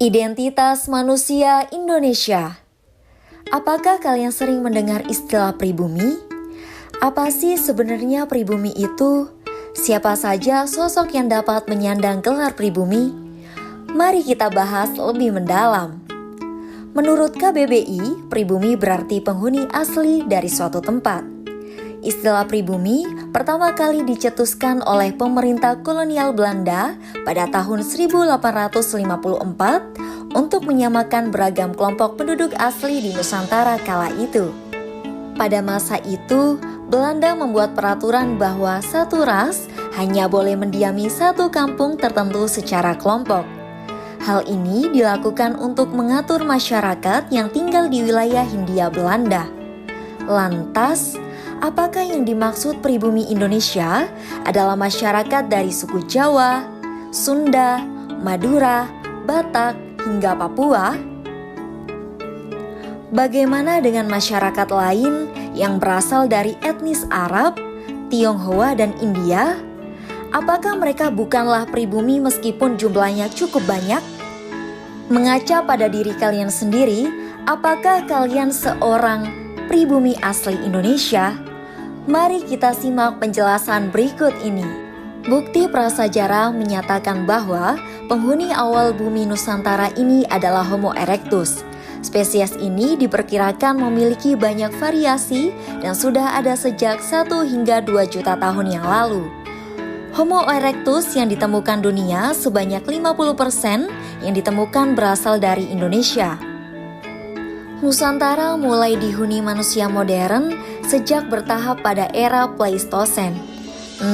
Identitas manusia Indonesia. Apakah kalian sering mendengar istilah pribumi? Apa sih sebenarnya pribumi itu? Siapa saja sosok yang dapat menyandang gelar pribumi? Mari kita bahas lebih mendalam. Menurut KBBI, pribumi berarti penghuni asli dari suatu tempat. Istilah pribumi pertama kali dicetuskan oleh pemerintah kolonial Belanda pada tahun 1854 untuk menyamakan beragam kelompok penduduk asli di Nusantara kala itu. Pada masa itu, Belanda membuat peraturan bahwa satu ras hanya boleh mendiami satu kampung tertentu secara kelompok. Hal ini dilakukan untuk mengatur masyarakat yang tinggal di wilayah Hindia Belanda. Lantas, apakah yang dimaksud pribumi Indonesia adalah masyarakat dari suku Jawa, Sunda, Madura, Batak, hingga Papua? Bagaimana dengan masyarakat lain yang berasal dari etnis Arab, Tionghoa, dan India? Apakah mereka bukanlah pribumi meskipun jumlahnya cukup banyak? Mengaca pada diri kalian sendiri, apakah kalian seorang pribumi asli Indonesia? Mari kita simak penjelasan berikut ini. Bukti prasajarah menyatakan bahwa penghuni awal bumi Nusantara ini adalah Homo erectus. Spesies ini diperkirakan memiliki banyak variasi dan sudah ada sejak 1 hingga 2 juta tahun yang lalu. Homo erectus yang ditemukan dunia sebanyak 50% yang ditemukan berasal dari Indonesia. Nusantara mulai dihuni manusia modern sejak bertahap pada era Pleistosen.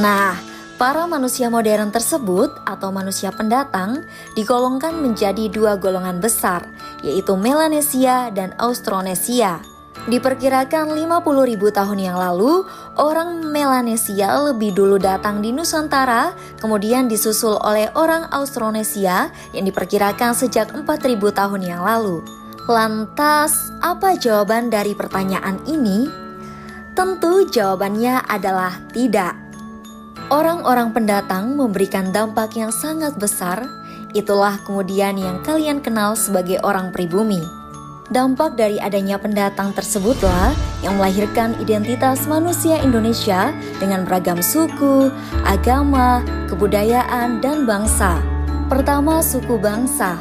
Nah, para manusia modern tersebut atau manusia pendatang digolongkan menjadi 2 golongan besar, yaitu Melanesia dan Austronesia. Diperkirakan 50.000 tahun yang lalu, orang Melanesia lebih dulu datang di Nusantara, kemudian disusul oleh orang Austronesia yang diperkirakan sejak 4.000 tahun yang lalu. Lantas, apa jawaban dari pertanyaan ini? Tentu jawabannya adalah tidak. Orang-orang pendatang memberikan dampak yang sangat besar, itulah kemudian yang kalian kenal sebagai orang pribumi. Dampak dari adanya pendatang tersebutlah yang melahirkan identitas manusia Indonesia dengan beragam suku, agama, kebudayaan, dan bangsa. Pertama, suku bangsa.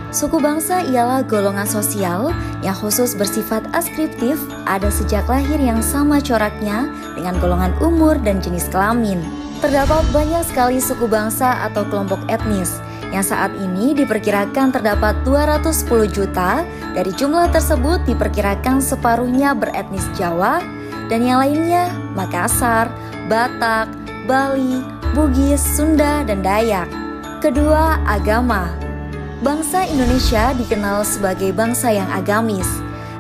Suku bangsa ialah golongan sosial yang khusus bersifat askriptif, ada sejak lahir yang sama coraknya dengan golongan umur dan jenis kelamin. Terdapat banyak sekali suku bangsa atau kelompok etnis, yang saat ini diperkirakan terdapat 210 juta, dari jumlah tersebut diperkirakan separuhnya beretnis Jawa, dan yang lainnya Makassar, Batak, Bali, Bugis, Sunda, dan Dayak. Kedua, agama. Bangsa Indonesia dikenal sebagai bangsa yang agamis.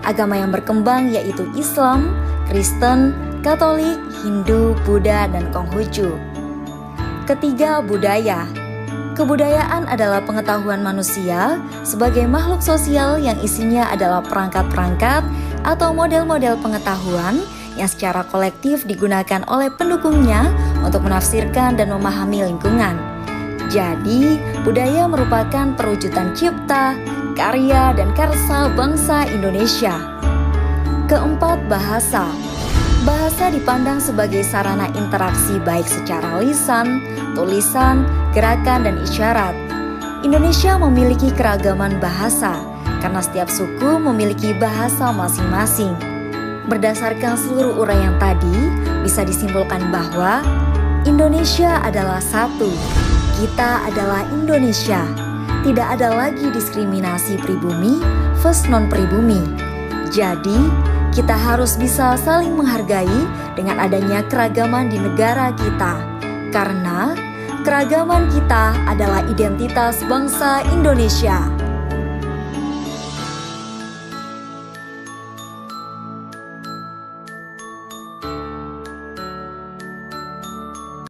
Agama yang berkembang yaitu Islam, Kristen, Katolik, Hindu, Buddha, dan Konghucu. Ketiga, budaya. Kebudayaan adalah pengetahuan manusia sebagai makhluk sosial yang isinya adalah perangkat-perangkat atau model-model pengetahuan yang secara kolektif digunakan oleh pendukungnya untuk menafsirkan dan memahami lingkungan. Jadi, budaya merupakan perwujudan cipta, karya, dan karsa bangsa Indonesia. Keempat, bahasa. Bahasa dipandang sebagai sarana interaksi baik secara lisan, tulisan, gerakan, dan isyarat. Indonesia memiliki keragaman bahasa karena setiap suku memiliki bahasa masing-masing. Berdasarkan seluruh uraian tadi, bisa disimpulkan bahwa Indonesia adalah satu. Kita adalah Indonesia. Tidak ada lagi diskriminasi pribumi versus non-pribumi. Jadi, kita harus bisa saling menghargai dengan adanya keragaman di negara kita. Karena keragaman kita adalah identitas bangsa Indonesia.